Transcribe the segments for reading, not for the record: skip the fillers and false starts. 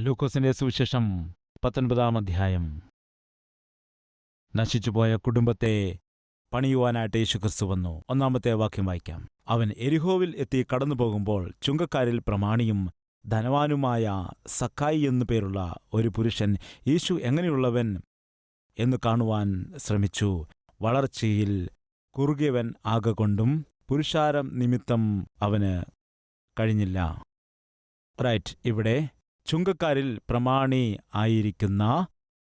ലൂക്കോസിന്റെ സുവിശേഷം 19 അധ്യായം. നശിച്ചുപോയ കുടുംബത്തെ പണിയുവാനായിട്ട് യേശുക്രിസ്തു വന്നു. 1 വാക്യം വായിക്കാം. അവൻ എരിഹോവിൽ എത്തി കടന്നുപോകുമ്പോൾ ചുങ്കക്കാരിൽ പ്രമാണിയും ധനവാനുമായ സക്കായി എന്നു പേരുള്ള ഒരു പുരുഷൻ യേശു എങ്ങനെയുള്ളവൻ എന്നു കാണുവാൻ ശ്രമിച്ചു. വളർച്ചയിൽ കുറുകിയവൻ ആകൊണ്ടും പുരുഷാരം നിമിത്തം അവന് കഴിഞ്ഞില്ല. റൈറ്റ്, ഇവിടെ ചുങ്കക്കാരിൽ പ്രമാണി ആയിരിക്കുന്ന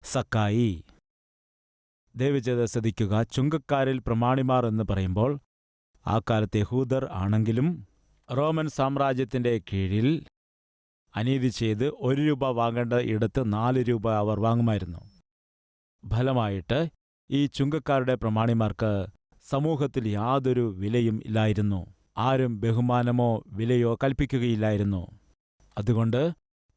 സക്കായി. ദയവുചെയ്ത് ശ്രദ്ധിക്കുക, ചുങ്കക്കാരിൽ പ്രമാണിമാർ എന്ന് പറയുമ്പോൾ ആ കാലത്തെ യഹൂദർ ആണെങ്കിലും റോമൻ സാമ്രാജ്യത്തിൻ്റെ കീഴിൽ അനീതി ചെയ്ത് 1 രൂപ വാങ്ങേണ്ട ഇടത്ത് 4 രൂപ അവർ വാങ്ങുമായിരുന്നു. ഫലമായിട്ട് ഈ ചുങ്കക്കാരുടെ പ്രമാണിമാർക്ക് സമൂഹത്തിൽ യാതൊരു വിലയും ഇല്ലായിരുന്നു. ആരും ബഹുമാനമോ വിലയോ കൽപ്പിക്കുകയില്ലായിരുന്നു. അതുകൊണ്ട്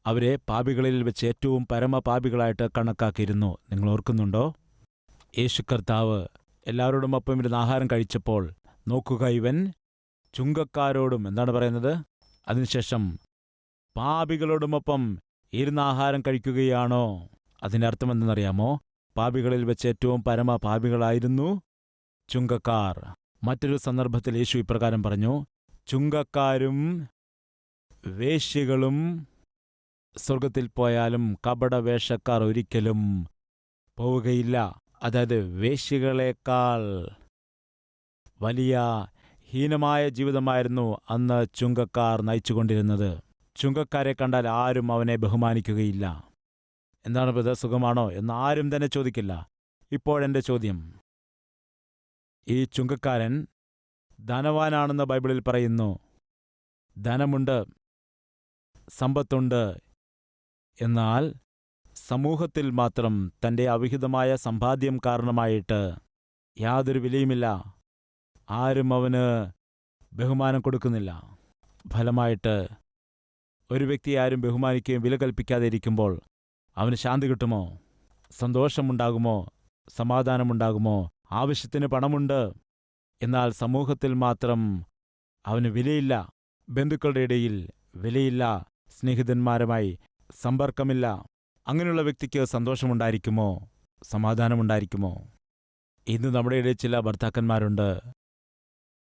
അവരെ പാപികളിൽ വെച്ച് ഏറ്റവും പരമപാപികളായിട്ട് കണക്കാക്കിയിരുന്നു. നിങ്ങൾ ഓർക്കുന്നുണ്ടോ? യേശു കർത്താവ് എല്ലാവരോടും ഒപ്പം ഇരുന്ന് ആഹാരം കഴിച്ചപ്പോൾ നോക്കുക, ഇവൻ ചുങ്കക്കാരോടും എന്താണ് പറയുന്നത്? അതിനുശേഷം പാപികളോടുമൊപ്പം ഇരുന്ന് ആഹാരം കഴിക്കുകയാണോ? അതിൻ്റെ അർത്ഥം എന്തെന്നറിയാമോ? പാപികളിൽ വെച്ച് ഏറ്റവും പരമപാപികളായിരുന്നു ചുങ്കക്കാർ. മറ്റൊരു സന്ദർഭത്തിൽ യേശു ഇപ്രകാരം പറഞ്ഞു, ചുങ്കക്കാരും വേശ്യകളും സ്വർഗത്തിൽ പോയാലും കപടവേഷക്കാർ ഒരിക്കലും പോവുകയില്ല. അതായത് വേശ്യകളേക്കാൾ വലിയ ഹീനമായ ജീവിതമായിരുന്നു അന്ന് ചുങ്കക്കാർ നയിച്ചുകൊണ്ടിരുന്നത്. ചുങ്കക്കാരെ കണ്ടാൽ ആരും അവനെ ബഹുമാനിക്കുകയില്ല. എന്താണ് ബ്രദർ, സുഖമാണോ എന്ന് ആരും തന്നെ ചോദിക്കില്ല. ഇപ്പോഴെൻ്റെ ചോദ്യം, ഈ ചുങ്കക്കാരൻ ധനവാനാണെന്ന് ബൈബിളിൽ പറയുന്നു. ധനമുണ്ട്, സമ്പത്തുണ്ട്. എന്നാൽ സമൂഹത്തിൽ മാത്രം തൻ്റെ അവിഹിതമായ സമ്പാദ്യം കാരണമായിട്ട് യാതൊരു വിലയുമില്ല. ആരും അവന് ബഹുമാനം കൊടുക്കുന്നില്ല. ഫലമായിട്ട് ഒരു വ്യക്തിയെ ആരും ബഹുമാനിക്കുകയും വില കൽപ്പിക്കാതെ ഇരിക്കുമ്പോൾ അവന് ശാന്തി കിട്ടുമോ? സന്തോഷമുണ്ടാകുമോ? സമാധാനമുണ്ടാകുമോ? ആവശ്യത്തിന് പണമുണ്ട്, എന്നാൽ സമൂഹത്തിൽ മാത്രം അവന് വിലയില്ല. ബന്ധുക്കളുടെ ഇടയിൽ വിലയില്ല. സ്നേഹിതന്മാരുമായി സമ്പർക്കമില്ല. അങ്ങനെയുള്ള വ്യക്തിക്ക് സന്തോഷമുണ്ടായിരിക്കുമോ? സമാധാനമുണ്ടായിരിക്കുമോ? ഇന്ന് നമ്മുടെ ഇടയിൽ ചില ഭർത്താക്കന്മാരുണ്ട്.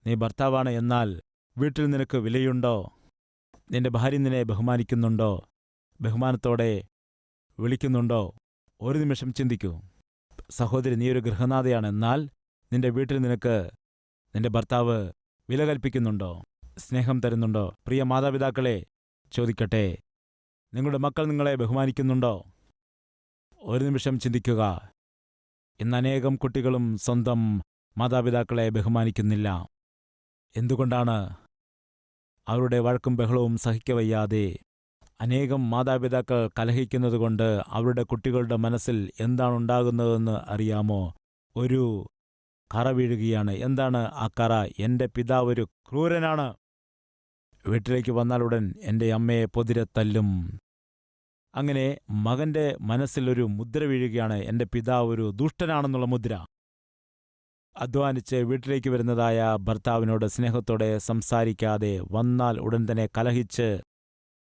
നീ ഭർത്താവാണ്, എന്നാൽ വീട്ടിൽ നിനക്ക് വിലയുണ്ടോ? നിന്റെ ഭാര്യ നിന്നെ ബഹുമാനിക്കുന്നുണ്ടോ? ബഹുമാനത്തോടെ വിളിക്കുന്നുണ്ടോ? ഒരു നിമിഷം ചിന്തിക്കൂ. സഹോദരി, നീ ഒരു ഗൃഹനാഥയാണ്, എന്നാൽ നിന്റെ വീട്ടിൽ നിനക്ക് നിന്റെ ഭർത്താവ് വില കൽപ്പിക്കുന്നുണ്ടോ? സ്നേഹം തരുന്നുണ്ടോ? പ്രിയ മാതാപിതാക്കളെ ചോദിക്കട്ടെ, നിങ്ങളുടെ മക്കൾ നിങ്ങളെ ബഹുമാനിക്കുന്നുണ്ടോ? ഒരു നിമിഷം ചിന്തിക്കുക. ഇന്ന് അനേകം കുട്ടികളും സ്വന്തം മാതാപിതാക്കളെ ബഹുമാനിക്കുന്നില്ല. എന്തുകൊണ്ടാണ്? അവരുടെ വഴക്കും ബഹളവും സഹിക്കവയ്യാതെ അനേകം മാതാപിതാക്കൾ കലഹിക്കുന്നതുകൊണ്ട് അവരുടെ കുട്ടികളുടെ മനസ്സിൽ എന്താണുണ്ടാകുന്നതെന്ന് അറിയാമോ? ഒരു കറ വീഴുകയാണ്. എന്താണ് ആ കറ? എൻ്റെ പിതാവ് ഒരു ക്രൂരനാണ്. വീട്ടിലേക്ക് വന്നാലുടൻ എൻ്റെ അമ്മയെ പൊതിരെ തല്ലും. അങ്ങനെ മകൻ്റെ മനസ്സിലൊരു മുദ്ര വീഴുകയാണ്, എൻ്റെ പിതാവ് ഒരു ദുഷ്ടനാണെന്നുള്ള മുദ്ര. അധ്വാനിച്ച് വീട്ടിലേക്ക് വരുന്നതായ ഭർത്താവിനോട് സ്നേഹത്തോടെ സംസാരിക്കാതെ വന്നാൽ ഉടൻ തന്നെ കലഹിച്ച്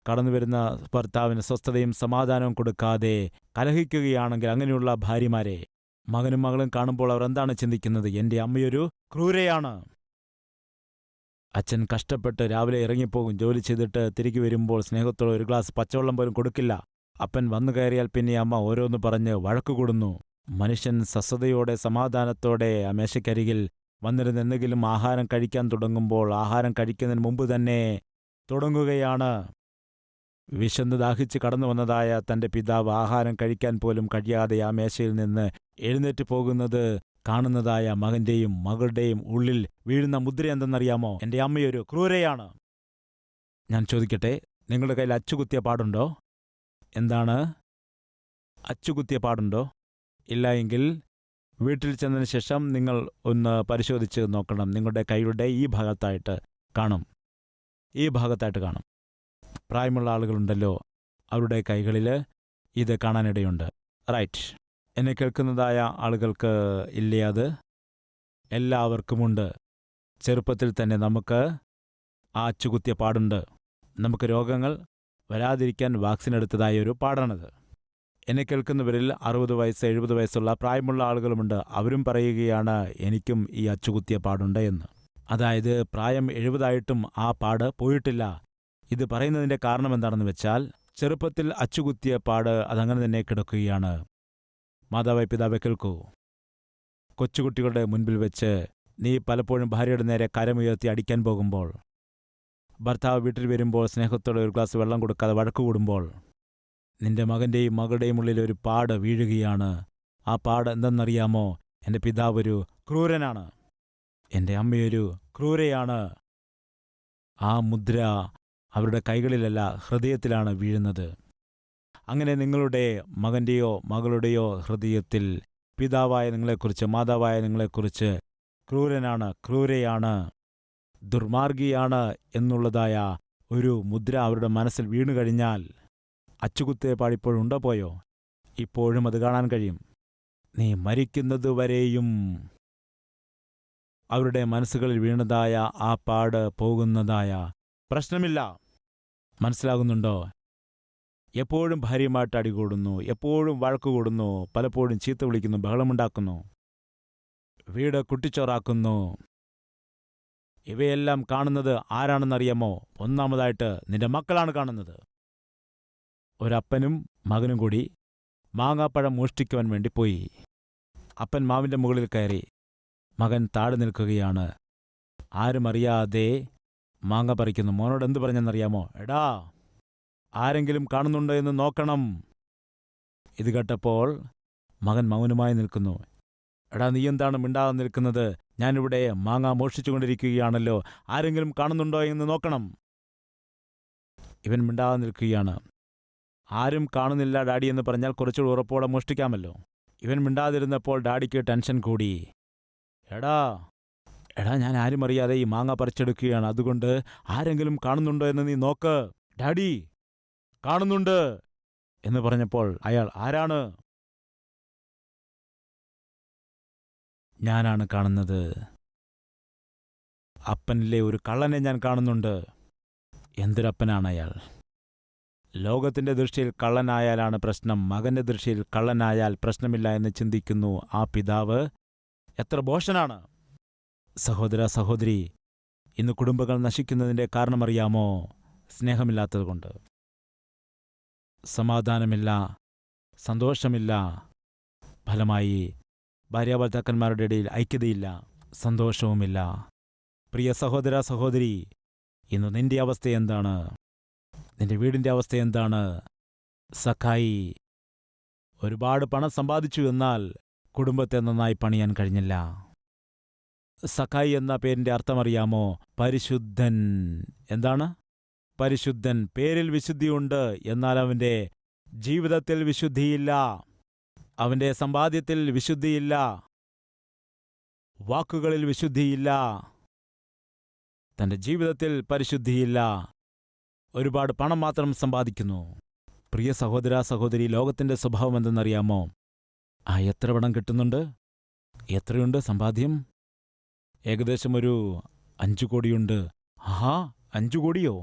കടന്നുവരുന്ന ഭർത്താവിന് സ്വസ്ഥതയും സമാധാനവും കൊടുക്കാതെ കലഹിക്കുകയാണെങ്കിൽ അങ്ങനെയുള്ള ഭാര്യമാരെ മകനും മകളും കാണുമ്പോൾ അവർ എന്താണ് ചിന്തിക്കുന്നത്? എൻ്റെ അമ്മയൊരു ക്രൂരയാണ്. അച്ഛൻ കഷ്ടപ്പെട്ട് രാവിലെ ഇറങ്ങിപ്പോകും. ജോലി ചെയ്തിട്ട് തിരികെ വരുമ്പോൾ സ്നേഹത്തോടെ ഒരു ഗ്ലാസ് പച്ചവെള്ളം പോലും കൊടുക്കില്ല. അപ്പൻ വന്നു കയറിയാൽ പിന്നെ അമ്മ ഓരോന്ന് പറഞ്ഞ് വഴക്കുകൂടുന്നു. മനുഷ്യൻ സ്വസ്ഥതയോടെ സമാധാനത്തോടെ ആ മേശയ്ക്കരികിൽ വന്നിരുന്ന് എന്തെങ്കിലും ആഹാരം കഴിക്കാൻ തുടങ്ങുമ്പോൾ ആഹാരം കഴിക്കുന്നതിന് മുമ്പ് തന്നെ തുടങ്ങുകയാണ്. വിശന്ന് ദാഹിച്ച് കടന്നു വന്നതായ തൻ്റെ പിതാവ് ആഹാരം കഴിക്കാൻ പോലും കഴിയാതെ ആ മേശയിൽ നിന്ന് എഴുന്നേറ്റ് പോകുന്നത് കാണുന്നതായ മകന്റെയും മകളുടെയും ഉള്ളിൽ വീഴുന്ന മുദ്ര എന്തെന്നറിയാമോ? എൻ്റെ അമ്മയൊരു ക്രൂരയാണ്. ഞാൻ ചോദിക്കട്ടെ, നിങ്ങളുടെ കയ്യിൽ അച്ചുകുത്തിയ പാടുണ്ടോ? എന്താണ് അച്ചുകുത്തിയ പാടുണ്ടോ? ഇല്ല എങ്കിൽ വീട്ടിൽ ചെന്നതിന് ശേഷം നിങ്ങൾ ഒന്ന് പരിശോധിച്ച് നോക്കണം. നിങ്ങളുടെ കൈയുടെ ഈ ഭാഗത്തായിട്ട് കാണും. പ്രായമുള്ള ആളുകളുണ്ടല്ലോ, അവരുടെ കൈകളിൽ ഇത് കാണാനിടയുണ്ട്. റൈറ്റ്, എന്നെ കേൾക്കുന്നതായ ആളുകൾക്ക് ഇല്ലേ? അത് എല്ലാവർക്കുമുണ്ട്. ചെറുപ്പത്തിൽ തന്നെ നമുക്ക് ആ അച്ചുകുത്തിയ പാടുണ്ട്. നമുക്ക് രോഗങ്ങൾ വരാതിരിക്കാൻ വാക്സിൻ എടുത്തതായ ഒരു പാടാണത്. എന്നെ കേൾക്കുന്നവരിൽ 60 വയസ്സ് 70 വയസ്സുള്ള പ്രായമുള്ള ആളുകളുമുണ്ട്. അവരും പറയുകയാണ് എനിക്കും ഈ അച്ചുകുത്തിയ പാടുണ്ട് എന്ന്. അതായത് പ്രായം 70 ആ പാട് പോയിട്ടില്ല. ഇത് പറയുന്നതിൻ്റെ കാരണം എന്താണെന്ന് വെച്ചാൽ ചെറുപ്പത്തിൽ അച്ചുകുത്തിയ പാട് അതങ്ങനെ തന്നെ കിടക്കുകയാണ്. മാതാവേ പിതാവേ കേൾക്കൂ. കൊച്ചുകുട്ടികളുടെ മുൻപിൽ വെച്ച് നീ പലപ്പോഴും ഭാര്യയുടെ നേരെ കരമുയർത്തി അടിക്കാൻ പോകുമ്പോൾ, ഭർത്താവ് വീട്ടിൽ വരുമ്പോൾ സ്നേഹത്തോടെ ഒരു ഗ്ലാസ് വെള്ളം കൊടുക്കാതെ വഴക്കുകൂടുമ്പോൾ, നിന്റെ മകൻ്റെയും മകളുടെയും ഉള്ളിൽ ഒരു പാട് വീഴുകയാണ്. ആ പാട് എന്തെന്നറിയാമോ? എൻ്റെ പിതാവ് ഒരു ക്രൂരനാണ്, എൻ്റെ അമ്മയൊരു ക്രൂരയാണ്. ആ മുദ്ര അവരുടെ കൈകളിലല്ല, ഹൃദയത്തിലാണ് വീഴുന്നത്. അങ്ങനെ നിങ്ങളുടെ മകൻ്റെയോ മകളുടെയോ ഹൃദയത്തിൽ പിതാവായ നിങ്ങളെക്കുറിച്ച്, മാതാവായ നിങ്ങളെക്കുറിച്ച് ക്രൂരനാണ്, ക്രൂരയാണ്, ദുർമാർഗിയാണ് എന്നുള്ളതായ ഒരു മുദ്ര അവരുടെ മനസ്സിൽ വീണുകഴിഞ്ഞാൽ, അച്ചുകുത്തിയ പാടിപ്പോഴും ഉണ്ടോ പോയോ? ഇപ്പോഴും അത് കാണാൻ കഴിയും. നീ മരിക്കുന്നതുവരെയും അവരുടെ മനസ്സുകളിൽ വീണതായ ആ പാട് പോകുന്നതായ പ്രശ്നമില്ല. മനസ്സിലാകുന്നുണ്ടോ? എപ്പോഴും ഭാര്യയുമായിട്ട് അടികൂടുന്നു, എപ്പോഴും വഴക്കുകൂടുന്നു, പലപ്പോഴും ചീത്ത വിളിക്കുന്നു, ബഹളമുണ്ടാക്കുന്നു, വീട് കുട്ടിച്ചോറാക്കുന്നു. ഇവയെല്ലാം കാണുന്നത് ആരാണെന്നറിയാമോ? ഒന്നാമതായിട്ട് നിന്റെ മക്കളാണ് കാണുന്നത്. ഒരപ്പനും മകനും കൂടി മാങ്ങാപ്പഴം മോഷ്ടിക്കുവാൻ വേണ്ടി പോയി. അപ്പൻ മാവിൻ്റെ മുകളിൽ കയറി, മകൻ താഴെ നിൽക്കുകയാണ്. ആരും അറിയാതെ മാങ്ങ പറിക്കുന്നു. മോനോട് എന്ത് പറഞ്ഞെന്നറിയാമോ? എടാ, ആരെങ്കിലും കാണുന്നുണ്ടോ എന്ന് നോക്കണം. ഇത് കേട്ടപ്പോൾ മകൻ മൗനമായി നിൽക്കുന്നു. എടാ, നീ എന്താണ് മിണ്ടാതെ നിൽക്കുന്നത്? ഞാനിവിടെ മാങ്ങ മോഷ്ടിച്ചുകൊണ്ടിരിക്കുകയാണല്ലോ, ആരെങ്കിലും കാണുന്നുണ്ടോ എന്ന് നോക്കണം. ഇവൻ മിണ്ടാതെ നിൽക്കുകയാണ്. ആരും കാണുന്നില്ല ഡാഡി എന്ന് പറഞ്ഞാൽ കുറച്ചുകൂടി ഉറപ്പോടെ മോഷ്ടിക്കാമല്ലോ. ഇവൻ മിണ്ടാതിരുന്നപ്പോൾ ഡാഡിക്ക് ടെൻഷൻ കൂടി. എടാ, ഞാൻ ആരും അറിയാതെ ഈ മാങ്ങ പറിച്ചെടുക്കുകയാണ്, അതുകൊണ്ട് ആരെങ്കിലും കാണുന്നുണ്ടോ എന്ന് നീ നോക്ക്. ഡാഡി, കാണുന്നുണ്ട് എന്ന് പറഞ്ഞപ്പോൾ അയാൾ, ആരാണ്? ഞാനാണ് കാണുന്നത്. അപ്പനിലെ ഒരു കള്ളനെ ഞാൻ കാണുന്നുണ്ട്. എന്തൊരപ്പനാണ് അയാൾ! ലോകത്തിൻ്റെ ദൃഷ്ടിയിൽ കള്ളനായാലാണ് പ്രശ്നം, മകൻ്റെ ദൃഷ്ടിയിൽ കള്ളനായാൽ പ്രശ്നമില്ല എന്ന് ചിന്തിക്കുന്നു ആ പിതാവ്. എത്ര ഭോഷനാണ്! സഹോദര സഹോദരി, ഇന്ന് കുടുംബങ്ങൾ നശിക്കുന്നതിൻ്റെ കാരണമറിയാമോ? സ്നേഹമില്ലാത്തതുകൊണ്ട്. സമാധാനമില്ല, സന്തോഷമില്ല. ഫലമായി ഭാര്യാഭർത്താക്കന്മാരുടെ ഇടയിൽ ഐക്യതയില്ല, സന്തോഷവുമില്ല. പ്രിയ സഹോദര സഹോദരി, ഇന്ന് നിന്റെ അവസ്ഥ എന്താണ്? നിന്റെ വീടിൻ്റെ അവസ്ഥ എന്താണ്? സഖായി ഒരുപാട് പണം സമ്പാദിച്ചു, എന്നാൽ കുടുംബത്തെ നന്നായി പണിയാൻ കഴിഞ്ഞില്ല. സഖായി എന്ന പേരിൻ്റെ അർത്ഥമറിയാമോ? പരിശുദ്ധൻ. എന്താണ് പരിശുദ്ധൻ? പേരിൽ വിശുദ്ധിയുണ്ട്, എന്നാൽ അവൻ്റെ ജീവിതത്തിൽ വിശുദ്ധിയില്ല, അവൻ്റെ സമ്പാദ്യത്തിൽ വിശുദ്ധിയില്ല, വാക്കുകളിൽ വിശുദ്ധിയില്ല, തൻ്റെ ജീവിതത്തിൽ പരിശുദ്ധിയില്ല. ഒരുപാട് പണം മാത്രം സമ്പാദിക്കുന്നു. പ്രിയ സഹോദര സഹോദരി, ലോകത്തിൻ്റെ സ്വഭാവം എന്തെന്നറിയാമോ? എത്ര പണം കിട്ടുന്നുണ്ട്? എത്രയുണ്ട് സമ്പാദ്യം? ഏകദേശം ഒരു 5 കോടിയുണ്ട്. 5 കോടിയോ?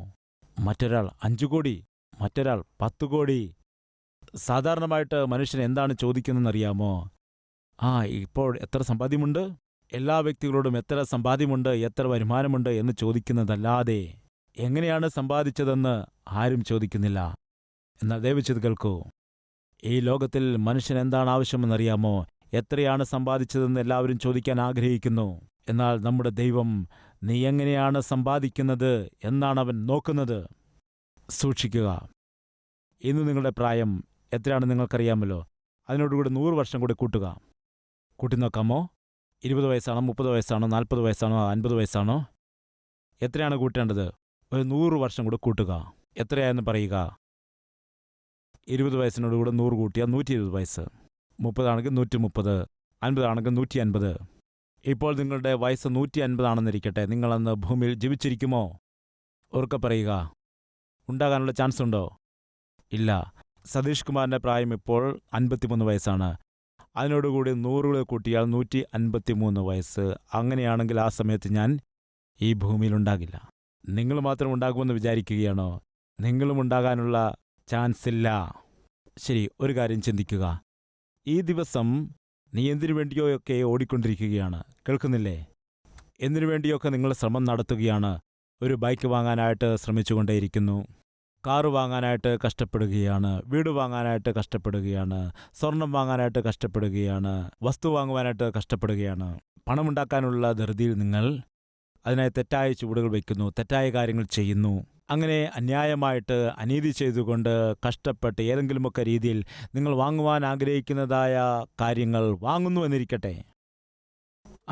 മറ്റൊരാൾ 5 കോടി, മറ്റൊരാൾ 10 കോടി. സാധാരണമായിട്ട് മനുഷ്യൻ എന്താണ് ചോദിക്കുന്നതെന്നറിയാമോ? ഇപ്പോൾ എത്ര സമ്പാദ്യമുണ്ട്? എല്ലാ വ്യക്തികളോടും എത്ര സമ്പാദ്യമുണ്ട്, എത്ര വരുമാനമുണ്ട് എന്ന് ചോദിക്കുന്നതല്ലാതെ എങ്ങനെയാണ് സമ്പാദിച്ചതെന്ന് ആരും ചോദിക്കുന്നില്ല. എന്നാൽ ദയവിച്ചത് കേൾക്കൂ. ഈ ലോകത്തിൽ മനുഷ്യൻ എന്താണ് ആവശ്യമെന്നറിയാമോ? എത്രയാണ് സമ്പാദിച്ചതെന്ന് എല്ലാവരും ചോദിക്കാൻ ആഗ്രഹിക്കുന്നു. എന്നാൽ നമ്മുടെ ദൈവം നീ എങ്ങനെയാണ് സമ്പാദിക്കുന്നത് എന്നാണ് അവൻ നോക്കുന്നത്. സൂക്ഷിക്കുക. ഇന്ന് നിങ്ങളുടെ പ്രായം എത്രയാണ് നിങ്ങൾക്കറിയാമല്ലോ. അതിനോടുകൂടി 100 വർഷം കൂടി കൂട്ടുക. കൂട്ടി നോക്കാമോ? 20 വയസ്സാണോ, 30 വയസ്സാണോ, 40 വയസ്സാണോ, 50 വയസ്സാണോ? എത്രയാണ് കൂട്ടേണ്ടത്? ഒരു 100 വർഷം കൂടെ കൂട്ടുക. എത്രയായെന്ന് പറയുക. 20 വയസ്സിനോട് കൂടെ 100 കൂട്ടിയാൽ 120 വയസ്സ്. 30 ആണെങ്കിൽ 130, 50 ആണെങ്കിൽ 150. ഇപ്പോൾ നിങ്ങളുടെ വയസ്സ് 150 ആണെന്നിരിക്കട്ടെ. നിങ്ങളന്ന് ഭൂമിയിൽ ജീവിച്ചിരിക്കുമോ? ഉറക്കെ പറയുക. ഉണ്ടാകാനുള്ള ചാൻസ് ഉണ്ടോ? ഇല്ല. സതീഷ് കുമാറിൻ്റെ പ്രായം ഇപ്പോൾ 53 വയസ്സാണ്. അതിനോടുകൂടി 100 കൂട്ടിയാൽ 153 വയസ്സ്. അങ്ങനെയാണെങ്കിൽ ആ സമയത്ത് ഞാൻ ഈ ഭൂമിയിലുണ്ടാകില്ല. നിങ്ങൾ മാത്രം ഉണ്ടാകുമെന്ന് വിചാരിക്കുകയാണോ? നിങ്ങളും ഉണ്ടാകാനുള്ള ചാൻസ് ഇല്ല. ശരി, ഒരു കാര്യം ചിന്തിക്കുക. ഈ ദിവസം നീ എന്തിനു വേണ്ടിയോയൊക്കെ ഓടിക്കൊണ്ടിരിക്കുകയാണ്, കേൾക്കുന്നില്ലേ? എന്തിനു വേണ്ടിയൊക്കെ നിങ്ങൾ ശ്രമം നടത്തുകയാണ്. ഒരു ബൈക്ക് വാങ്ങാനായിട്ട് ശ്രമിച്ചുകൊണ്ടേയിരിക്കുന്നു, കാറ് വാങ്ങാനായിട്ട് കഷ്ടപ്പെടുകയാണ്, വീട് വാങ്ങാനായിട്ട് കഷ്ടപ്പെടുകയാണ്, സ്വർണം വാങ്ങാനായിട്ട് കഷ്ടപ്പെടുകയാണ്, വസ്തു വാങ്ങുവാനായിട്ട് കഷ്ടപ്പെടുകയാണ്. പണമുണ്ടാക്കാനുള്ള ധൃതിയിൽ നിങ്ങൾ അതിനായി തെറ്റായ ചുവടുകൾ വയ്ക്കുന്നു, തെറ്റായ കാര്യങ്ങൾ ചെയ്യുന്നു. അങ്ങനെ അന്യായമായിട്ട് അനീതി ചെയ്തുകൊണ്ട് കഷ്ടപ്പെട്ട് ഏതെങ്കിലുമൊക്കെ രീതിയിൽ നിങ്ങൾ വാങ്ങുവാൻ ആഗ്രഹിക്കുന്നതായ കാര്യങ്ങൾ വാങ്ങുന്നു എന്നിരിക്കട്ടെ.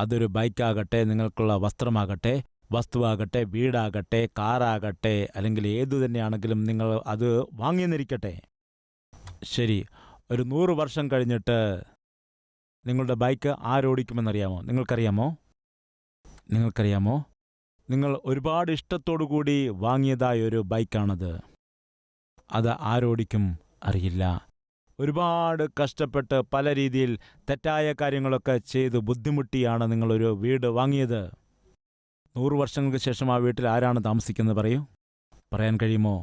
അതൊരു ബൈക്കാകട്ടെ, നിങ്ങൾക്കുള്ള വസ്ത്രമാകട്ടെ, വസ്തുവാകട്ടെ, വീടാകട്ടെ, കാറാകട്ടെ, അല്ലെങ്കിൽ ഏതു തന്നെയാണെങ്കിലും നിങ്ങൾ അത് വാങ്ങിയെന്നിരിക്കട്ടെ. ശരി, ഒരു 100 വർഷം കഴിഞ്ഞിട്ട് നിങ്ങളുടെ ബൈക്ക് ആരോടിക്കുമെന്നറിയാമോ? നിങ്ങൾക്കറിയാമോ? നിങ്ങൾ ഒരുപാട് ഇഷ്ടത്തോടു കൂടി വാങ്ങിയതായൊരു ബൈക്കാണത്. അത് ആരോടിക്കും അറിയില്ല. ഒരുപാട് കഷ്ടപ്പെട്ട് പല രീതിയിൽ തെറ്റായ കാര്യങ്ങളൊക്കെ ചെയ്ത് ബുദ്ധിമുട്ടിയാണ് നിങ്ങളൊരു വീട് വാങ്ങിയത്. 100 വർഷങ്ങൾക്ക് ശേഷം ആ വീട്ടിൽ ആരാണ് താമസിക്കുന്നത് പറയൂ? പറയാൻ കഴിയുമോ?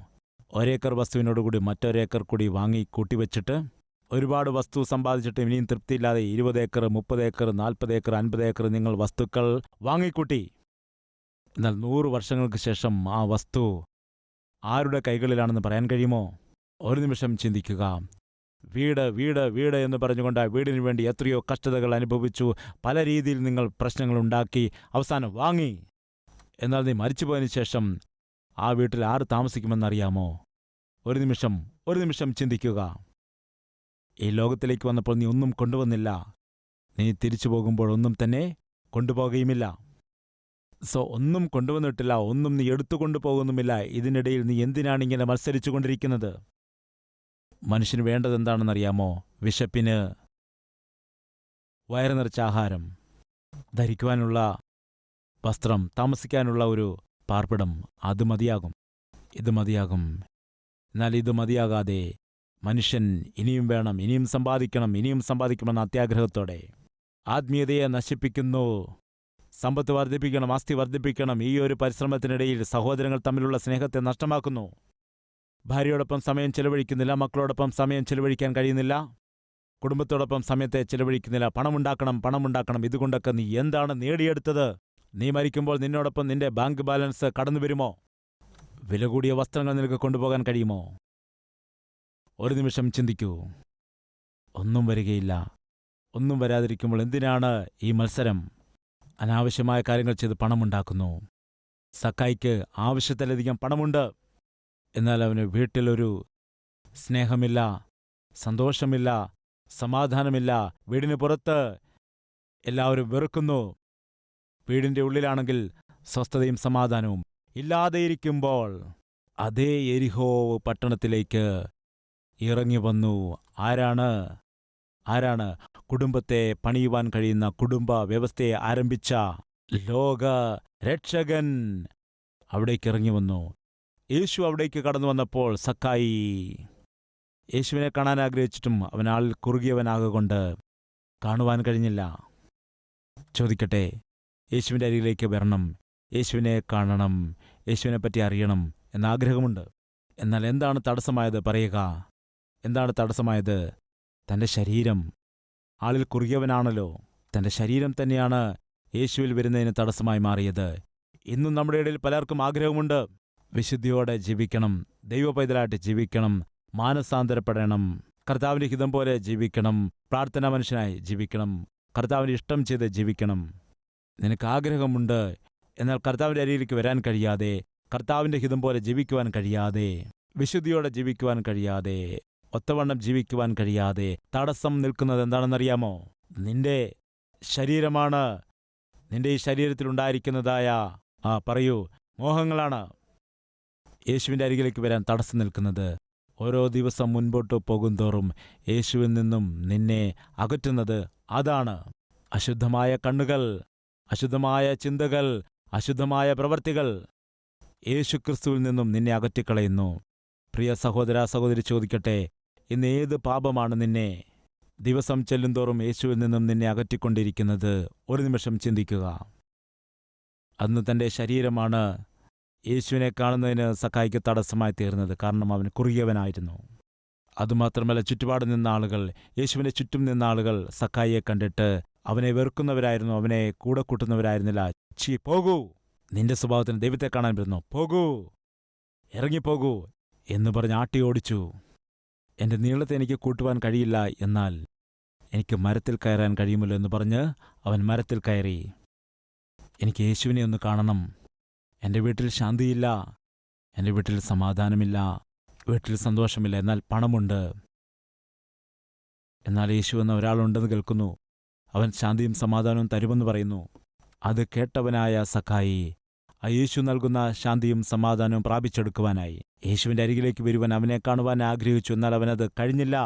ഒരേക്കർ വസ്തുവിനോടുകൂടി മറ്റൊരേക്കർ കൂടി വാങ്ങി കൂട്ടിവെച്ചിട്ട് ഒരുപാട് വസ്തു സമ്പാദിച്ചിട്ട് ഇനിയും തൃപ്തിയില്ലാതെ 20 ഏക്കർ, 30 ഏക്കർ, 40 ഏക്കർ, 50 ഏക്കർ നിങ്ങൾ വസ്തുക്കൾ വാങ്ങിക്കൂട്ടി. എന്നാൽ 100 വർഷങ്ങൾക്ക് ശേഷം ആ വസ്തു ആരുടെ കൈകളിലാണെന്ന് പറയാൻ കഴിയുമോ? ഒരു നിമിഷം ചിന്തിക്കുക. വീട് വീട് വീട് എന്ന് പറഞ്ഞുകൊണ്ട് ആ വീടിനു വേണ്ടി എത്രയോ കഷ്ടതകൾ അനുഭവിച്ചു, പല രീതിയിൽ നിങ്ങൾ പ്രശ്നങ്ങളുണ്ടാക്കി, അവസാനം വാങ്ങി. എന്നാൽ നീ മരിച്ചുപോയതിനു ശേഷം ആ വീട്ടിൽ ആര് താമസിക്കുമെന്നറിയാമോ? ഒരു നിമിഷം ചിന്തിക്കുക. ഈ ലോകത്തിലേക്ക് വന്നപ്പോൾ നീ ഒന്നും കൊണ്ടുവന്നില്ല, നീ തിരിച്ചു പോകുമ്പോഴൊന്നും തന്നെ കൊണ്ടുപോകുകയുമില്ല. ഒന്നും കൊണ്ടുവന്നിട്ടില്ല, ഒന്നും നീ എടുത്തുകൊണ്ടു പോകുന്നുമില്ല. ഇതിനിടയിൽ നീ എന്തിനാണിങ്ങനെ മത്സരിച്ചു കൊണ്ടിരിക്കുന്നത്? മനുഷ്യന് വേണ്ടതെന്താണെന്നറിയാമോ? വിശപ്പിന് വയറ് നിറച്ച ആഹാരം, ധരിക്കുവാനുള്ള വസ്ത്രം, താമസിക്കാനുള്ള ഒരു പാർപ്പിടം, അത് മതിയാകും, ഇത് മതിയാകും. എന്നാൽ ഇത് മതിയാകാതെ മനുഷ്യൻ ഇനിയും വേണം, ഇനിയും സമ്പാദിക്കണമെന്ന അത്യാഗ്രഹത്തോടെ ആത്മീയതയെ നശിപ്പിക്കുന്നു. സമ്പത്ത് വർദ്ധിപ്പിക്കണം, ആസ്തി വർദ്ധിപ്പിക്കണം. ഈ ഒരു പരിശ്രമത്തിനിടയിൽ സഹോദരങ്ങൾ തമ്മിലുള്ള സ്നേഹത്തെ നഷ്ടമാക്കുന്നു. ഭാര്യയോടൊപ്പം സമയം ചെലവഴിക്കുന്നില്ല, മക്കളോടൊപ്പം സമയം ചെലവഴിക്കാൻ കഴിയുന്നില്ല, കുടുംബത്തോടൊപ്പം സമയത്തെ ചെലവഴിക്കുന്നില്ല. പണമുണ്ടാക്കണം. ഇതുകൊണ്ടൊക്കെ നീ എന്താണ് നേടിയെടുത്തത്? നീ മരിക്കുമ്പോൾ നിന്നോടൊപ്പം നിന്റെ ബാങ്ക് ബാലൻസ് കടന്നു വരുമോ? വില കൂടിയ വസ്ത്രങ്ങൾ നിനക്ക് കൊണ്ടുപോകാൻ കഴിയുമോ? ഒരു നിമിഷം ചിന്തിക്കൂ. ഒന്നും വരികയില്ല. ഒന്നും വരാതിരിക്കുമ്പോൾ എന്തിനാണ് ഈ മത്സരം? അനാവശ്യമായ കാര്യങ്ങൾ ചെയ്ത് പണമുണ്ടാക്കുന്നു. സക്കായിക്ക് ആവശ്യത്തിലധികം പണമുണ്ട്, എന്നാൽ അവന് വീട്ടിലൊരു സ്നേഹമില്ല, സന്തോഷമില്ല, സമാധാനമില്ല. വീടിന് പുറത്ത് എല്ലാവരും വെറുക്കുന്നു, വീടിൻ്റെ ഉള്ളിലാണെങ്കിൽ സ്വസ്ഥതയും സമാധാനവും ഇല്ലാതെയിരിക്കുമ്പോൾ അതേ യെരിഹോ പട്ടണത്തിലേക്ക് ഇറങ്ങി വന്നു. ആരാണ്? കുടുംബത്തെ പണിയുവാൻ കഴിയുന്ന, കുടുംബ വ്യവസ്ഥയെ ആരംഭിച്ച ലോക രക്ഷകൻ അവിടേക്ക് ഇറങ്ങി വന്നു. യേശു അവിടേക്ക് കടന്നു വന്നപ്പോൾ സക്കായി യേശുവിനെ കാണാൻ ആഗ്രഹിച്ചിട്ടും അവൻ ആളിൽ കുറുകിയവനാകൊണ്ട് കാണുവാൻ കഴിഞ്ഞില്ല. ചോദിക്കട്ടെ, യേശുവിൻ്റെ അരികിലേക്ക് വരണം, യേശുവിനെ കാണണം, യേശുവിനെപ്പറ്റി അറിയണം എന്നാഗ്രഹമുണ്ട്. എന്നാൽ എന്താണ് തടസ്സമായത്? പറയുക. എന്താണ് തടസ്സമായത്? തൻ്റെ ശരീരം. ആളിൽ കുറുകിയവനാണല്ലോ. തൻ്റെ ശരീരം തന്നെയാണ് യേശുവിൽ വരുന്നതിന് തടസ്സമായി മാറിയത്. ഇന്നും നമ്മുടെ ഇടയിൽ പലർക്കും ആഗ്രഹമുണ്ട്. വിശുദ്ധിയോടെ ജീവിക്കണം, ദൈവപൈതലായിട്ട് ജീവിക്കണം, മാനസാന്തരപ്പെടണം, കർത്താവിൻ്റെ ഹിതം പോലെ ജീവിക്കണം, പ്രാർത്ഥനാ മനുഷ്യനായി ജീവിക്കണം, കർത്താവിൻ്റെ ഇഷ്ടം ചെയ്ത് ജീവിക്കണം. നിനക്ക് ആഗ്രഹമുണ്ട്, എന്നാൽ കർത്താവിൻ്റെ അരികിലേക്ക് വരാൻ കഴിയാതെ, കർത്താവിൻ്റെ ഹിതം പോലെ ജീവിക്കുവാൻ കഴിയാതെ, വിശുദ്ധിയോടെ ജീവിക്കുവാൻ കഴിയാതെ, ഒത്തവണ്ണം ജീവിക്കുവാൻ കഴിയാതെ തടസ്സം നിൽക്കുന്നത് എന്താണെന്നറിയാമോ? നിന്റെ ശരീരമാണ്. നിന്റെ ഈ ശരീരത്തിലുണ്ടായിരിക്കുന്നതായ പറയൂ, മോഹങ്ങളാണ് യേശുവിൻ്റെ അരികിലേക്ക് വരാൻ തടസ്സം നിൽക്കുന്നത്. ഓരോ ദിവസം മുൻപോട്ട് പോകുന്തോറും യേശുവിൽ നിന്നും നിന്നെ അകറ്റുന്നത് അതാണ്. അശുദ്ധമായ കണ്ണുകൾ, അശുദ്ധമായ ചിന്തകൾ, അശുദ്ധമായ പ്രവൃത്തികൾ യേശുക്രിസ്തുവിൽ നിന്നും നിന്നെ അകറ്റിക്കളയുന്നു. പ്രിയ സഹോദര സഹോദരി, ചോദിക്കട്ടെ, ഇന്ന് ഏത് പാപമാണ് നിന്നെ ദിവസം ചെല്ലുന്തോറും യേശുവിൽ നിന്നും നിന്നെ അകറ്റിക്കൊണ്ടിരിക്കുന്നത്? ഒരു നിമിഷം ചിന്തിക്കുക. അന്ന് തൻ്റെ ശരീരമാണ് യേശുവിനെ കാണുന്നതിന് സക്കായിക്ക് തടസ്സമായി തീർന്നത്. കാരണം അവൻ കുറുകിയവനായിരുന്നു. അതുമാത്രമല്ല, ചുറ്റുപാട് നിന്ന ആളുകൾ, യേശുവിൻ്റെ ചുറ്റും നിന്ന ആളുകൾ സക്കായിയെ കണ്ടിട്ട് അവനെ വെറുക്കുന്നവരായിരുന്നു, അവനെ കൂടെ കൂട്ടുന്നവരായിരുന്നില്ല. ചീ, പോകൂ, നിന്റെ സ്വഭാവത്തിന് ദൈവത്തെ കാണാൻ വരുന്നു, പോകൂ, ഇറങ്ങിപ്പോകൂ എന്ന് പറഞ്ഞ് ആട്ടി ഓടിച്ചു. എൻ്റെ നീളത്തെ എനിക്ക് കൂട്ടുവാൻ കഴിയില്ല, എന്നാൽ എനിക്ക് മരത്തിൽ കയറാൻ കഴിയുമല്ലോ എന്ന് പറഞ്ഞ് അവൻ മരത്തിൽ കയറി. എനിക്ക് യേശുവിനെ ഒന്ന് കാണണം. എൻ്റെ വീട്ടിൽ ശാന്തിയില്ല, എൻ്റെ വീട്ടിൽ സമാധാനമില്ല, വീട്ടിൽ സന്തോഷമില്ല, എന്നാൽ പണമുണ്ട്. എന്നാൽ യേശു എന്ന ഒരാളുണ്ടെന്ന് കേൾക്കുന്നു. അവൻ ശാന്തിയും സമാധാനവും തരുമെന്ന് പറയുന്നു. അത് കേട്ടവനായ സക്കായി ആ യേശു നൽകുന്ന ശാന്തിയും സമാധാനവും പ്രാപിച്ചെടുക്കുവാനായി യേശുവിൻ്റെ അരികിലേക്ക് വരുവാൻ അവനെ കാണുവാൻ ആഗ്രഹിച്ചു. എന്നാൽ അവനത് കഴിഞ്ഞില്ല.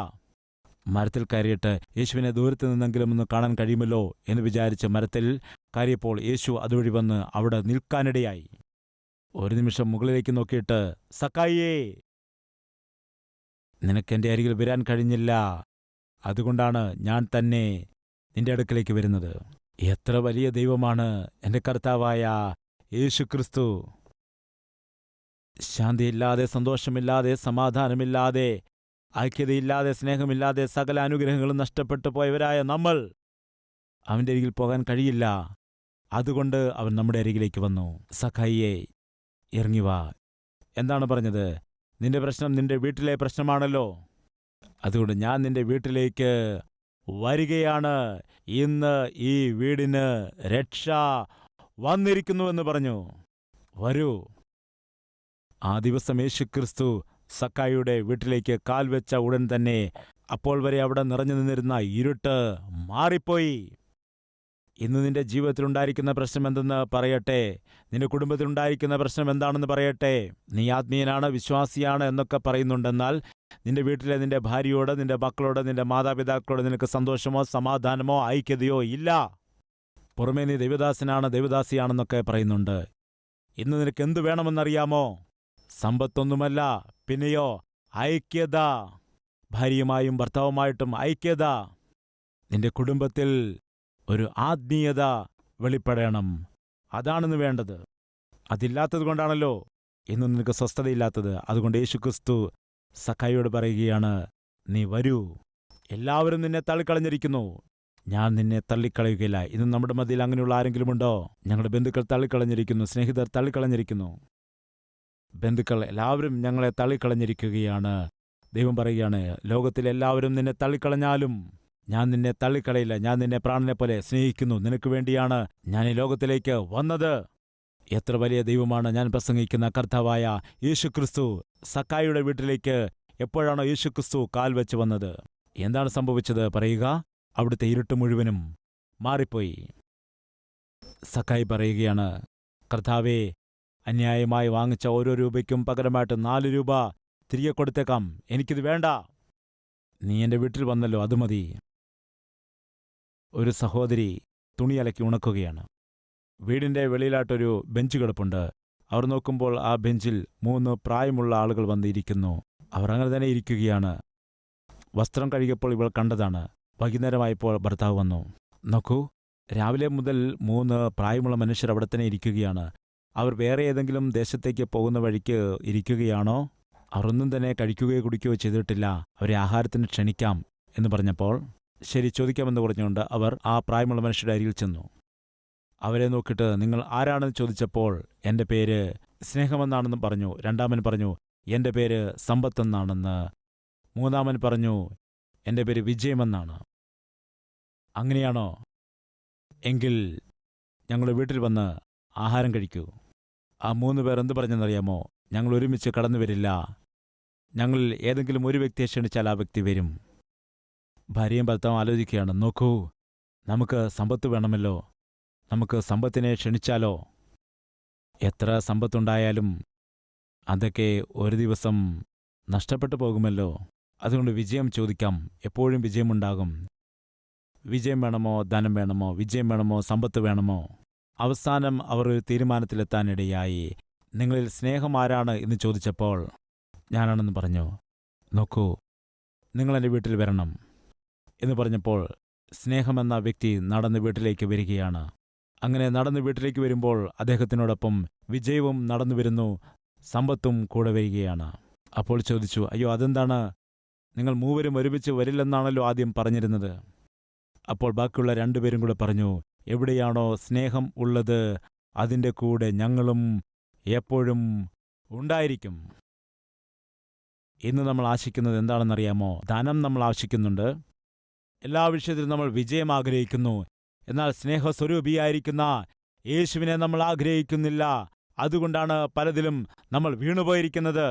മരത്തിൽ കയറിയിട്ട് യേശുവിനെ ദൂരത്ത് നിന്നെങ്കിലും ഒന്ന് കാണാൻ കഴിയുമല്ലോ എന്ന് വിചാരിച്ച് മരത്തിൽ കയറിയപ്പോൾ യേശു അതുവഴി വന്ന് അവിടെ നിൽക്കാനിടയായി. ഒരു നിമിഷം മുകളിലേക്ക് നോക്കിയിട്ട്, സക്കായിയേ, നിനക്കെൻ്റെ അരികിൽ വരാൻ കഴിഞ്ഞില്ല, അതുകൊണ്ടാണ് ഞാൻ തന്നെ നിന്റെ അടുക്കലേക്ക് വരുന്നത്. എത്ര വലിയ ദൈവമാണ് എൻ്റെ കർത്താവായ യേശുക്രിസ്തു! ശാന്തിയില്ലാതെ, സന്തോഷമില്ലാതെ, സമാധാനമില്ലാതെ, ഐക്യതയില്ലാതെ, സ്നേഹമില്ലാതെ, സകല അനുഗ്രഹങ്ങളും നഷ്ടപ്പെട്ടു പോയവരായ നമ്മൾ അവൻ്റെ അരികിൽ പോകാൻ കഴിയില്ല. അതുകൊണ്ട് അവൻ നമ്മുടെ അരികിലേക്ക് വന്നു. സഖായിയെ, ഇറങ്ങിവാ. എന്താണ് പറഞ്ഞത്? നിന്റെ പ്രശ്നം നിന്റെ വീട്ടിലെ പ്രശ്നമാണല്ലോ, അതുകൊണ്ട് ഞാൻ നിന്റെ വീട്ടിലേക്ക് വരികയാണ്. ഇന്ന് ഈ വീടിന് രക്ഷ വന്നിരിക്കുന്നുവെന്ന് പറഞ്ഞു. വരൂ. ആ ദിവസം യേശുക്രിസ്തു സക്കായിയുടെ വീട്ടിലേക്ക് കാൽ വെച്ച ഉടൻ തന്നെ അപ്പോൾ വരെ അവിടെ നിറഞ്ഞു നിന്നിരുന്ന ഇരുട്ട് മാറിപ്പോയി. ഇന്ന് നിന്റെ ജീവിതത്തിലുണ്ടായിരിക്കുന്ന പ്രശ്നം എന്തെന്ന് പറയട്ടെ, നിന്റെ കുടുംബത്തിലുണ്ടായിരിക്കുന്ന പ്രശ്നം എന്താണെന്ന് പറയട്ടെ. നീ ആത്മീയനാണ്, വിശ്വാസിയാണ് എന്നൊക്കെ പറയുന്നുണ്ടെന്നാൽ നിന്റെ വീട്ടിലെ നിന്റെ ഭാര്യയോട്, നിന്റെ മക്കളോട്, നിന്റെ മാതാപിതാക്കളോട് നിനക്ക് സന്തോഷമോ സമാധാനമോ ഐക്യതയോ ഇല്ല. പുറമേ നീ ദൈവദാസനാണ്, ദൈവദാസിയാണെന്നൊക്കെ പറയുന്നുണ്ട്. ഇന്ന് നിനക്ക് എന്തു വേണമെന്നറിയാമോ? സമ്പത്തൊന്നുമല്ല, പിന്നെയോ ഐക്യത. ഭാര്യയുമായും ഭർത്താവുമായിട്ടും ഐക്യത. നിന്റെ കുടുംബത്തിൽ ഒരു ആത്മീയത വെളിപ്പെടണം. അതാണെന്ന് വേണ്ടത്. അതില്ലാത്തത് കൊണ്ടാണല്ലോ ഇന്ന് നിനക്ക് സ്വസ്ഥതയില്ലാത്തത്. അതുകൊണ്ട് യേശുക്രിസ്തു സക്കായിയോട് പറയുകയാണ്, നീ വരൂ. എല്ലാവരും നിന്നെ തള്ളിക്കളഞ്ഞിരിക്കുന്നു, ഞാൻ നിന്നെ തള്ളിക്കളയുകയില്ല. ഇന്ന് നമ്മുടെ മധ്യയിൽ അങ്ങനെയുള്ള ആരെങ്കിലുമുണ്ടോ? ഞങ്ങളുടെ ബന്ധുക്കൾ തള്ളിക്കളഞ്ഞിരിക്കുന്നു, സ്നേഹിതർ തള്ളിക്കളഞ്ഞിരിക്കുന്നു, ബന്ധുക്കൾ എല്ലാവരും ഞങ്ങളെ തള്ളിക്കളഞ്ഞിരിക്കുകയാണ്. ദൈവം പറയുകയാണ്, ലോകത്തിലെല്ലാവരും നിന്നെ തള്ളിക്കളഞ്ഞാലും ഞാൻ നിന്നെ തള്ളിക്കളയില്ല. ഞാൻ നിന്നെ പ്രാണനെ പോലെ സ്നേഹിക്കുന്നു. നിനക്ക് വേണ്ടിയാണ് ഞാൻ ഈ ലോകത്തിലേക്ക് വന്നത്. എത്ര വലിയ ദൈവമാണ് ഞാൻ പ്രസംഗിക്കുന്ന കർത്താവായ യേശുക്രിസ്തു. സക്കായിയുടെ വീട്ടിലേക്ക് എപ്പോഴാണോ യേശുക്രിസ്തു കാൽ വെച്ച് വന്നത്, എന്താണ് സംഭവിച്ചത് പറയുക? അവിടുത്തെ ഇരുട്ട് മുഴുവനും മാറിപ്പോയി. സക്കായി പറയുകയാണ്, കർത്താവേ, അന്യായമായി വാങ്ങിച്ച ഓരോ രൂപയ്ക്കും പകരമായിട്ട് 4 രൂപ തിരികെ കൊടുത്തേക്കാം. എനിക്കിത് വേണ്ട. നീ എൻ്റെ വീട്ടിൽ വന്നല്ലോ, അത് മതി. ഒരു സഹോദരി തുണി അലക്കി ഉണക്കുകയാണ്. വീടിൻ്റെ വെളിയിലായിട്ടൊരു ബെഞ്ച് കിടപ്പുണ്ട്. അവർ നോക്കുമ്പോൾ ആ ബെഞ്ചിൽ 3 പ്രായമുള്ള ആളുകൾ വന്നിരിക്കുന്നു. അവർ അങ്ങനെ തന്നെ ഇരിക്കുകയാണ്. വസ്ത്രം കഴുകിയപ്പോൾ ഇവൾ കണ്ടതാണ്. വൈകുന്നേരമായപ്പോൾ ഭർത്താവ് വന്നു. നോക്കൂ, രാവിലെ മുതൽ 3 പ്രായമുള്ള മനുഷ്യർ അവിടെ തന്നെ ഇരിക്കുകയാണ്. അവർ വേറെ ഏതെങ്കിലും ദേശത്തേക്ക് പോകുന്ന വഴിക്ക് ഇരിക്കുകയാണോ? അവരൊന്നും തന്നെ കഴിക്കുകയോ കുടിക്കുകയോ ചെയ്തിട്ടില്ല. അവരെ ആഹാരത്തിന് ക്ഷണിക്കാം എന്ന് പറഞ്ഞപ്പോൾ ശരി, ചോദിക്കാമെന്ന് പറഞ്ഞുകൊണ്ട് അവർ ആ പ്രായമുള്ള മനുഷ്യരുടെ അരികിൽ ചെന്നു. അവരെ നോക്കിയിട്ട് നിങ്ങൾ ആരാണെന്ന് ചോദിച്ചപ്പോൾ എൻ്റെ പേര് സ്നേഹമെന്നാണെന്ന് പറഞ്ഞു. രണ്ടാമൻ പറഞ്ഞു എൻ്റെ പേര് സമ്പത്തെന്നാണെന്ന്. മൂന്നാമൻ പറഞ്ഞു എൻ്റെ പേര് വിജയമെന്നാണ്. അങ്ങനെയാണോ? എങ്കിൽ ഞങ്ങളുടെ വീട്ടിൽ വന്ന് ആഹാരം കഴിക്കൂ. ആ 3 പേർ എന്തു പറഞ്ഞെന്നറിയാമോ? ഞങ്ങൾ ഒരുമിച്ച് കടന്നു വരില്ല. ഞങ്ങളിൽ ഏതെങ്കിലും ഒരു വ്യക്തിയെ ക്ഷണിച്ചാൽ ആ വ്യക്തി വരും. ഭാര്യയും ഭർത്താവും ആലോചിക്കുകയാണ്. നോക്കൂ, നമുക്ക് സമ്പത്ത് വേണമല്ലോ, നമുക്ക് സമ്പത്തിനെ ക്ഷണിച്ചാലോ? എത്ര സമ്പത്തുണ്ടായാലും അതൊക്കെ ഒരു ദിവസം നഷ്ടപ്പെട്ടു പോകുമല്ലോ. അതുകൊണ്ട് വിജയം ചോദിക്കാം. എപ്പോഴും വിജയമുണ്ടാകും. വിജയം വേണമോ, ധനം വേണമോ, വിജയം വേണമോ, സമ്പത്ത് വേണമോ? അവസാനം അവർ ഒരു തീരുമാനത്തിലെത്താനിടയായി. നിങ്ങളിൽ സ്നേഹം ആരാണ് എന്ന് ചോദിച്ചപ്പോൾ ഞാനാണെന്ന് പറഞ്ഞു. നോക്കൂ, നിങ്ങളെൻ്റെ വീട്ടിൽ വരണം എന്ന് പറഞ്ഞപ്പോൾ സ്നേഹമെന്ന വ്യക്തി നടന്ന് വീട്ടിലേക്ക് വരികയാണ്. അങ്ങനെ നടന്ന് വീട്ടിലേക്ക് വരുമ്പോൾ അദ്ദേഹത്തിനോടൊപ്പം വിജയവും നടന്നു വരുന്നു, സമ്പത്തും കൂടെ വരികയാണ്. അപ്പോൾ ചോദിച്ചു, അയ്യോ, അതെന്താണ്? നിങ്ങൾ മൂവരും ഒരുമിച്ച് വരില്ലെന്നാണല്ലോ ആദ്യം പറഞ്ഞിരുന്നത്. അപ്പോൾ ബാക്കിയുള്ള രണ്ടുപേരും കൂടെ പറഞ്ഞു, എവിടെയാണോ സ്നേഹം ഉള്ളത് അതിൻ്റെ കൂടെ ഞങ്ങളും എപ്പോഴും ഉണ്ടായിരിക്കും. ഇന്ന് നമ്മൾ ആശിക്കുന്നത് എന്താണെന്നറിയാമോ? ധനം നമ്മൾ ആശിക്കുന്നുണ്ട്, എല്ലാ വിഷയത്തിലും നമ്മൾ വിജയം ആഗ്രഹിക്കുന്നു. എന്നാൽ സ്നേഹസ്വരൂപിയായിരിക്കുന്ന യേശുവിനെ നമ്മൾ ആഗ്രഹിക്കുന്നില്ല. അതുകൊണ്ടാണ് പലതിലും നമ്മൾ വീണുപോയിരിക്കുന്നത്,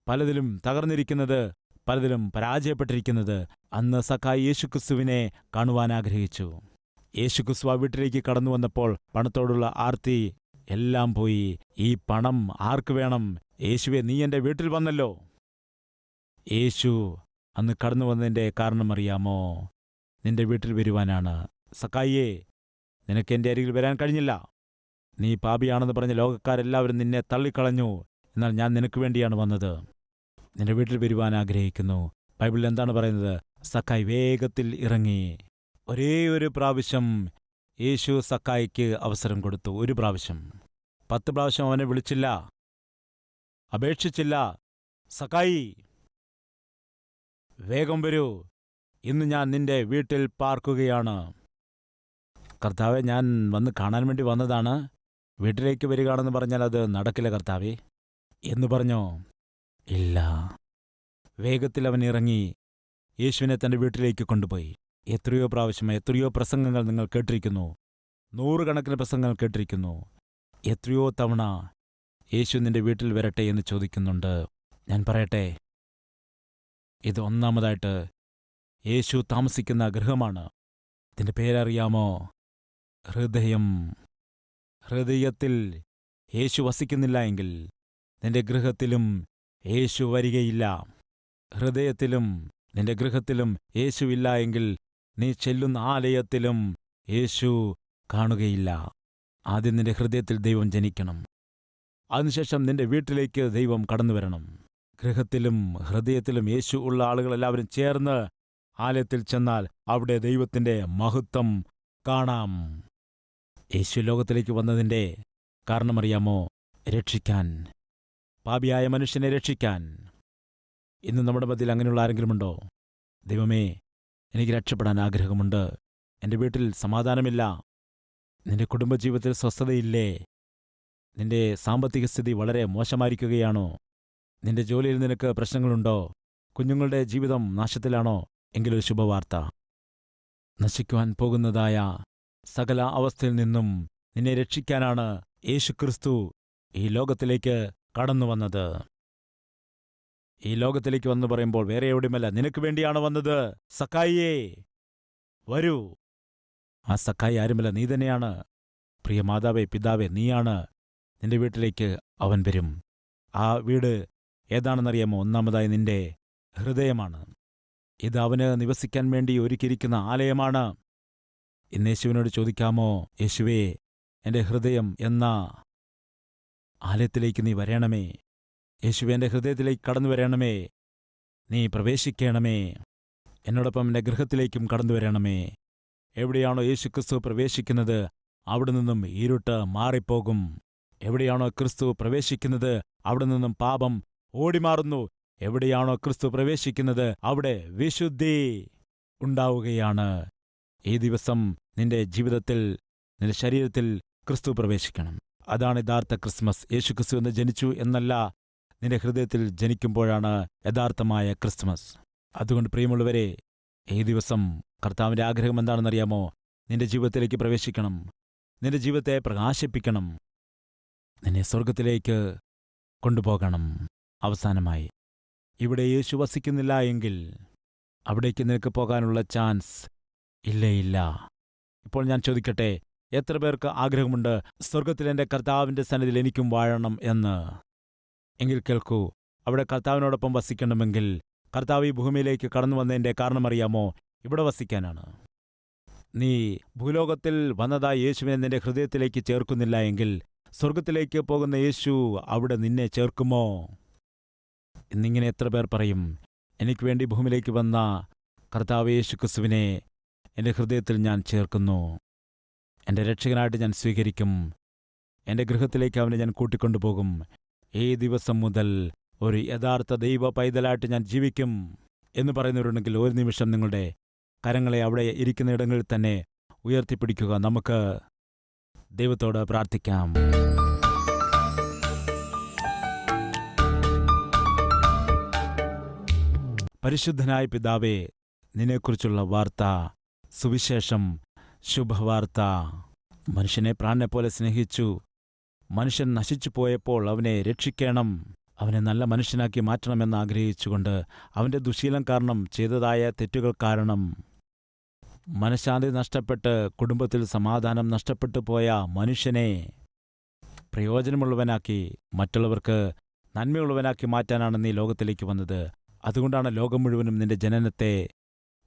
പലതിലും തകർന്നിരിക്കുന്നത്, പലതിലും പരാജയപ്പെട്ടിരിക്കുന്നത്. അന്ന് സക്കായി യേശുക്രിസ്തുവിനെ കാണുവാൻ ആഗ്രഹിച്ചു. യേശുക്രിസ്തു ആ വീട്ടിലേക്ക് കടന്നു വന്നപ്പോൾ പണത്തോടുള്ള ആർത്തി എല്ലാം പോയി. ഈ പണം ആർക്ക് വേണം? യേശുവെ, നീ എൻ്റെ വീട്ടിൽ വന്നല്ലോ. യേശു അന്ന് കടന്നു വന്നതിൻ്റെ കാരണമറിയാമോ? നിന്റെ വീട്ടിൽ വരുവാനാണ്. സക്കായിയെ, നിനക്ക് എൻ്റെ അരികിൽ വരാൻ കഴിഞ്ഞില്ല. നീ പാപിയാണെന്ന് പറഞ്ഞ് ലോകക്കാരെല്ലാവരും നിന്നെ തള്ളിക്കളഞ്ഞു. എന്നാൽ ഞാൻ നിനക്ക് വേണ്ടിയാണ് വന്നത്. നിന്റെ വീട്ടിൽ വരുവാൻ ആഗ്രഹിക്കുന്നു. ബൈബിളിൽ എന്താണ് പറയുന്നത്? സക്കായി വേഗത്തിൽ ഇറങ്ങി. ഒരേ ഒരു പ്രാവശ്യം യേശു സക്കായിക്ക് അവസരം കൊടുത്തു. ഒരു പ്രാവശ്യം. 10 പ്രാവശ്യം അവനെ വിളിച്ചില്ല, അപേക്ഷിച്ചില്ല. സക്കായി, വേഗം വരൂ, ഇന്ന് ഞാൻ നിന്റെ വീട്ടിൽ പാർക്കുകയാണ്. കർത്താവെ, ഞാൻ വന്ന് കാണാൻ വേണ്ടി വന്നതാണ്. വീട്ടിലേക്ക് വരികയാണെന്ന് പറഞ്ഞാൽ അത് നടക്കില്ല കർത്താവേ എന്ന് പറഞ്ഞോ? ഇല്ല. വേഗത്തിൽ അവൻ ഇറങ്ങി യേശുവിനെ തൻ്റെ വീട്ടിലേക്ക് കൊണ്ടുപോയി. എത്രയോ പ്രാവശ്യം, എത്രയോ പ്രസംഗങ്ങൾ നിങ്ങൾ കേട്ടിരിക്കുന്നു. 100 കണക്കിന് പ്രസംഗങ്ങൾ കേട്ടിരിക്കുന്നു. എത്രയോ തവണ യേശു നിന്റെ വീട്ടിൽ വരട്ടെ എന്ന് ചോദിക്കുന്നുണ്ട്. ഞാൻ പറയട്ടെ, ഇത് ഒന്നാമതായിട്ട് യേശു താമസിക്കുന്ന ഗൃഹമാണ്. ഇതിൻ്റെ പേരറിയാമോ? ഹൃദയം. ഹൃദയത്തിൽ യേശു വസിക്കുന്നില്ല എങ്കിൽ നിന്റെ ഗൃഹത്തിലും യേശു വരികയില്ല. ഹൃദയത്തിലും നിന്റെ ഗൃഹത്തിലും യേശു ഇല്ല എങ്കിൽ നീ ചെല്ലുന്ന ആലയത്തിലും യേശു കാണുകയില്ല. ആദ്യം നിന്റെ ഹൃദയത്തിൽ ദൈവം ജനിക്കണം. അതിനുശേഷം നിന്റെ വീട്ടിലേക്ക് ദൈവം കടന്നു വരണം. ഗൃഹത്തിലും ഹൃദയത്തിലും യേശു ഉള്ള ആളുകളെല്ലാവരും ചേർന്ന് ആലയത്തിൽ ചെന്നാൽ അവിടെ ദൈവത്തിൻ്റെ മഹത്വം കാണാം. യേശു ലോകത്തിലേക്ക് വന്നതിൻ്റെ കാരണമറിയാമോ? രക്ഷിക്കാൻ, പാപിയായ മനുഷ്യനെ രക്ഷിക്കാൻ. ഇന്ന് നമ്മുടെ മധ്യയിൽ അങ്ങനെയുള്ള ആരെങ്കിലുമുണ്ടോ? ദൈവമേ, എനിക്ക് രക്ഷപ്പെടാൻ ആഗ്രഹമുണ്ട്. എൻ്റെ വീട്ടിൽ സമാധാനമില്ല. നിന്റെ കുടുംബജീവിതത്തിൽ സ്വസ്ഥതയില്ലേ? നിന്റെ സാമ്പത്തിക സ്ഥിതി വളരെ മോശമായിരിക്കുകയാണോ? നിന്റെ ജോലിയിൽ നിനക്ക് പ്രശ്നങ്ങളുണ്ടോ? കുഞ്ഞുങ്ങളുടെ ജീവിതം നാശത്തിലാണോ? എങ്കിലൊരു ശുഭവാർത്ത. നശിക്കുവാൻ പോകുന്നതായ സകല അവസ്ഥയിൽ നിന്നും നിന്നെ രക്ഷിക്കാനാണ് യേശുക്രിസ്തു ഈ ലോകത്തിലേക്ക് കടന്നു വന്നത്. ഈ ലോകത്തിലേക്ക് വന്നു പറയുമ്പോൾ വേറെ എവിടെയുമല്ല, നിനക്ക് വേണ്ടിയാണ് വന്നത്. സക്കായിയേ, വരൂ. ആ സക്കായി ആരുമല്ല, നീ തന്നെയാണ്. പ്രിയ മാതാവേ, പിതാവേ, നീയാണ്. നിന്റെ വീട്ടിലേക്ക് അവൻ വരും. ആ വീട് ഏതാണെന്നറിയാമോ? ഒന്നാമതായി നിന്റെ ഹൃദയമാണ്. ഇത് അവന് നിവസിക്കാൻ വേണ്ടി ഒരുക്കിയിരിക്കുന്ന ആലയമാണ്. ഇന്ന് യേശുവിനോട് ചോദിക്കാമോ? യേശുവേ, എൻ്റെ ഹൃദയം എന്ന ആലയത്തിലേക്ക് നീ വരണമേ. യേശുവേ, എൻ്റെ ഹൃദയത്തിലേക്ക് കടന്നു വരണമേ. നീ പ്രവേശിക്കണമേ. എന്നോടൊപ്പം എൻ്റെ ഗൃഹത്തിലേക്കും കടന്നു വരണമേ. എവിടെയാണോ യേശുക്രിസ്തു പ്രവേശിക്കുന്നത് അവിടെ നിന്നും ഇരുട്ട് മാറിപ്പോകും. എവിടെയാണോ ക്രിസ്തു പ്രവേശിക്കുന്നത് അവിടെ നിന്നും പാപം ഓടിമാറുന്നു. എവിടെയാണോ ക്രിസ്തു പ്രവേശിക്കുന്നത് അവിടെ വിശുദ്ധി ഉണ്ടാവുകയാണ്. ഈ ദിവസം നിന്റെ ജീവിതത്തിൽ, നിന്റെ ശരീരത്തിൽ ക്രിസ്തു പ്രവേശിക്കണം. അതാണ് യഥാർത്ഥ ക്രിസ്മസ്. യേശുക്രിസ്തു എന്ന് ജനിച്ചു എന്നല്ല, നിന്റെ ഹൃദയത്തിൽ ജനിക്കുമ്പോഴാണ് യഥാർത്ഥമായ ക്രിസ്മസ്. അതുകൊണ്ട് പ്രിയമുള്ളവരെ, ഈ ദിവസം കർത്താവിൻ്റെ ആഗ്രഹം എന്താണെന്നറിയാമോ? നിന്റെ ജീവിതത്തിലേക്ക് പ്രവേശിക്കണം, നിന്റെ ജീവിതത്തെ പ്രകാശിപ്പിക്കണം, നിന്നെ സ്വർഗത്തിലേക്ക് കൊണ്ടുപോകണം. അവസാനമായി, ഇവിടെ യേശു വസിക്കുന്നില്ല എങ്കിൽ അവിടേക്ക് നിനക്ക് പോകാനുള്ള ചാൻസ് ഇല്ല. ഇപ്പോൾ ഞാൻ ചോദിക്കട്ടെ, എത്ര പേർക്ക് ആഗ്രഹമുണ്ട് സ്വർഗത്തിൽ എൻ്റെ കർത്താവിൻ്റെ സന്നിധിയിൽ എനിക്കും വാഴണം എന്ന്? എങ്കിൽ കേൾക്കൂ, അവിടെ കർത്താവിനോടൊപ്പം വസിക്കണമെങ്കിൽ കർത്താവ് ഈ ഭൂമിയിലേക്ക് കടന്നു വന്നതിൻ്റെ കാരണമറിയാമോ? ഇവിടെ വസിക്കാനാണ്. നീ ഭൂലോകത്തിൽ വന്നതായി യേശുവിനെ നിന്റെ ഹൃദയത്തിലേക്ക് ചേർക്കുന്നില്ല എങ്കിൽ സ്വർഗത്തിലേക്ക് പോകുന്ന യേശു അവിടെ നിന്നെ ചേർക്കുമോ? ഇന്നിങ്ങനെ എത്ര പേർ പറയും, എനിക്ക് വേണ്ടി ഭൂമിയിലേക്ക് വന്ന കർത്താവ് യേശു ക്രിസ്തുവിനെ എൻ്റെ ഹൃദയത്തിൽ ഞാൻ ചേർക്കുന്നു. എൻ്റെ രക്ഷകനായിട്ട് ഞാൻ സ്വീകരിക്കും. എൻ്റെ ഗൃഹത്തിലേക്ക് അവനെ ഞാൻ കൂട്ടിക്കൊണ്ടുപോകും. ഈ ദിവസം മുതൽ ഒരു യഥാർത്ഥ ദൈവ പൈതലായിട്ട് ഞാൻ ജീവിക്കും എന്ന് പറയുന്നവരുണ്ടെങ്കിൽ ഒരു നിമിഷം നിങ്ങളുടെ കരങ്ങളെ അവിടെ ഇരിക്കുന്ന ഇടങ്ങളിൽ തന്നെ ഉയർത്തിപ്പിടിക്കുക. നമുക്ക് ദൈവത്തോട് പ്രാർത്ഥിക്കാം. പരിശുദ്ധനായ പിതാവേ, നിന്നെക്കുറിച്ചുള്ള വാർത്ത, സുവിശേഷം, ശുഭവാർത്ത, മനുഷ്യനെ പ്രാണനെപ്പോലെ സ്നേഹിച്ചു. മനുഷ്യൻ നശിച്ചു പോയപ്പോൾ അവനെ രക്ഷിക്കണം, അവനെ നല്ല മനുഷ്യനാക്കി മാറ്റണമെന്ന് ആഗ്രഹിച്ചുകൊണ്ട് അവൻ്റെ ദുശീലം കാരണം, ചെയ്തതായ തെറ്റുകൾ കാരണം മനഃശാന്തി നഷ്ടപ്പെട്ട് കുടുംബത്തിൽ സമാധാനം നഷ്ടപ്പെട്ടു പോയ മനുഷ്യനെ പ്രയോജനമുള്ളവനാക്കി, മറ്റുള്ളവർക്ക് നന്മയുള്ളവനാക്കി മാറ്റാനാണ് നീ ലോകത്തിലേക്ക് വന്നത്. അതുകൊണ്ടാണ് ലോകം മുഴുവനും നിന്റെ ജനനത്തെ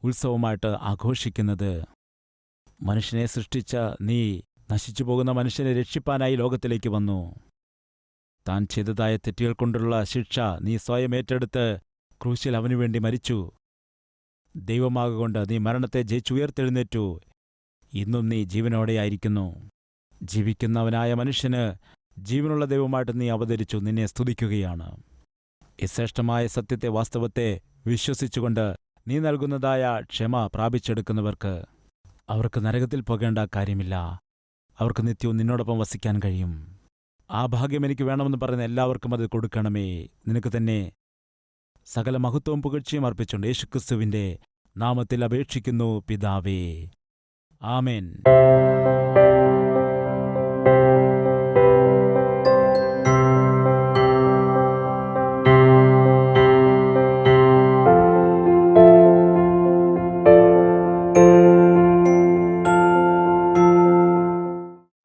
ഉത്സവമായിട്ട് ആഘോഷിക്കുന്നത്. മനുഷ്യനെ സൃഷ്ടിച്ച നീ നശിച്ചു പോകുന്ന മനുഷ്യനെ രക്ഷിപ്പാനായി ലോകത്തിലേക്ക് വന്നു. താൻ ചെയ്തതായ തെറ്റുകൾ കൊണ്ടുള്ള ശിക്ഷ നീ സ്വയം ഏറ്റെടുത്ത് ക്രൂശിൽ അവനുവേണ്ടി മരിച്ചു. ദൈവമാകൊണ്ട് നീ മരണത്തെ ജയിച്ചുയർത്തെഴുന്നേറ്റു. ഇന്നും നീ ജീവനോടെയായിരിക്കുന്നു. ജീവിക്കുന്നവനായ മനുഷ്യന് ജീവനുള്ള ദൈവമായിട്ട് നീ അവതരിച്ചു. നിന്നെ സ്തുതിക്കുകയാണ്. ഈ ശ്രേഷ്ഠമായ സത്യത്തെ, വാസ്തവത്തെ വിശ്വസിച്ചുകൊണ്ട് നീ നൽകുന്നതായ ക്ഷമ പ്രാപിച്ചെടുക്കുന്നവർക്ക് അവർക്ക് നരകത്തിൽ പോകേണ്ട കാര്യമില്ല. അവർക്ക് നിത്യവും നിന്നോടൊപ്പം വസിക്കാൻ കഴിയും. ആ ഭാഗ്യം എനിക്ക് വേണമെന്ന് പറയുന്ന എല്ലാവർക്കും അത് കൊടുക്കണമേ. നിനക്ക് തന്നെ സകല മഹത്വവും പുകഴ്ചയും അർപ്പിച്ചുകൊണ്ട് യേശുക്രിസ്തുവിന്റെ നാമത്തിൽ അപേക്ഷിക്കുന്നു പിതാവേ. ആമേൻ.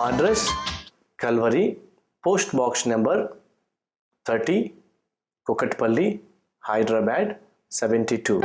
Address Calvary, Post Box number 30, Kukatpalli, Hyderabad 72.